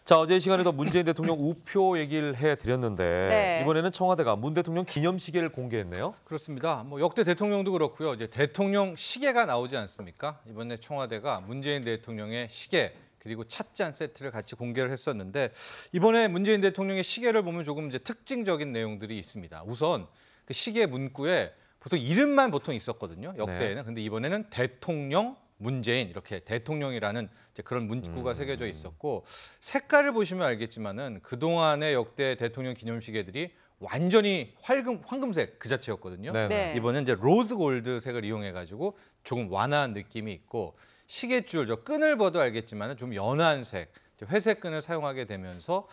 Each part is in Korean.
자, 어제 이 시간에도 문재인 대통령 우표 얘기를 해드렸는데 네. 이번에는 청와대가 문 대통령 기념시계를 공개했네요. 그렇습니다. 뭐 역대 대통령도 그렇고요. 이제 대통령 시계가 나오지 않습니까? 이번에 청와대가 문재인 대통령의 시계 그리고 찻잔 세트를 같이 공개를 했었는데 이번에 문재인 대통령의 시계를 보면 조금 이제 특징적인 내용들이 있습니다. 우선 그 시계 문구에 보통 이름만 보통 있었거든요. 역대에는. 근데 이번에는 대통령 문재인 이렇게 대통령이라는 이제 그런 문구가 새겨져 있었고 색깔을 보시면 알겠지만은 그동안의 역대 대통령 기념시계들이 완전히 황금색 그 자체였거든요. 네네. 이번엔 이제 로즈 골드 색을 이용해 가지고 조금 완화한 느낌이 있고 시계줄 저 끈을 봐도 알겠지만은 좀 연한 색 회색 끈을 사용하게 되면서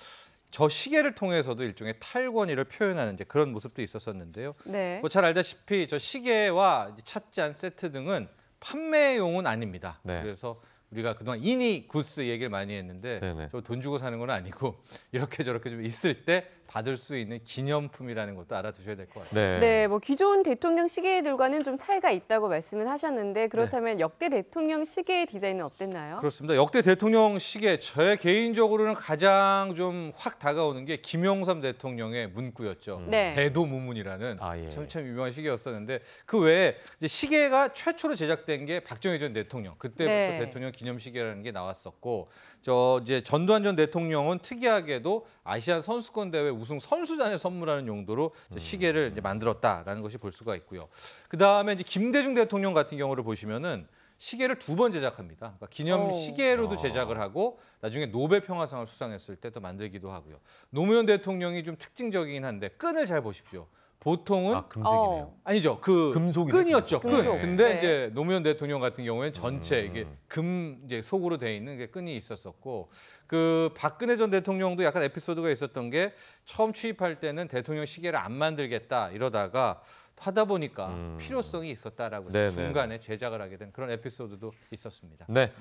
저 시계를 통해서도 일종의 탈권위를 표현하는 이제 그런 모습도 있었었는데요. 네. 뭐 잘 알다시피 저 시계와 찻잔 세트 등은 판매용은 아닙니다. 네. 그래서 우리가 그동안 이니 구스 얘기를 많이 했는데 네네. 저 돈 주고 사는 건 아니고 이렇게 저렇게 좀 있을 때 받을 수 있는 기념품이라는 것도 알아두셔야 될 것 같아요. 네, 뭐 기존 대통령 시계들과는 좀 차이가 있다고 말씀을 하셨는데 그렇다면 역대 대통령 시계의 디자인은 어땠나요? 그렇습니다. 역대 대통령 시계 저 개인적으로는 가장 좀 확 다가오는 게 김영삼 대통령의 문구였죠. 네. 대도무문이라는 아, 예. 참 유명한 시계였었는데 그 외에 이제 시계가 최초로 제작된 게 박정희 전 대통령 그때부터 네. 대통령 기념 시계라는 게 나왔었고 저 이제 전두환 전 대통령은 특이하게도 아시안 선수권 대회 우승 선수단을 선물하는 용도로 이제 시계를 이제 만들었다라는 것이 볼 수가 있고요. 그 다음에 이제 김대중 대통령 같은 경우를 보시면은 시계를 2번 제작합니다. 그러니까 기념 오. 시계로도 제작을 하고 나중에 노벨 평화상을 수상했을 때 또 만들기도 하고요. 노무현 대통령이 좀 특징적이긴 한데 끈을 잘 보십시오. 보통은 아, 금색이네요. 아니죠. 그 금속이네, 끈이었죠. 금속. 끈. 근데 네. 이제 노무현 대통령 같은 경우에는 전체 이게 금 이제 속으로 돼 있는 게 끈이 있었었고 그 박근혜 전 대통령도 약간 에피소드가 있었던 게 처음 취입할 때는 대통령 시계를 안 만들겠다 이러다가 하다 보니까 필요성이 있었다라고 해서 네네. 중간에 제작을 하게 된 그런 에피소드도 있었습니다. 네.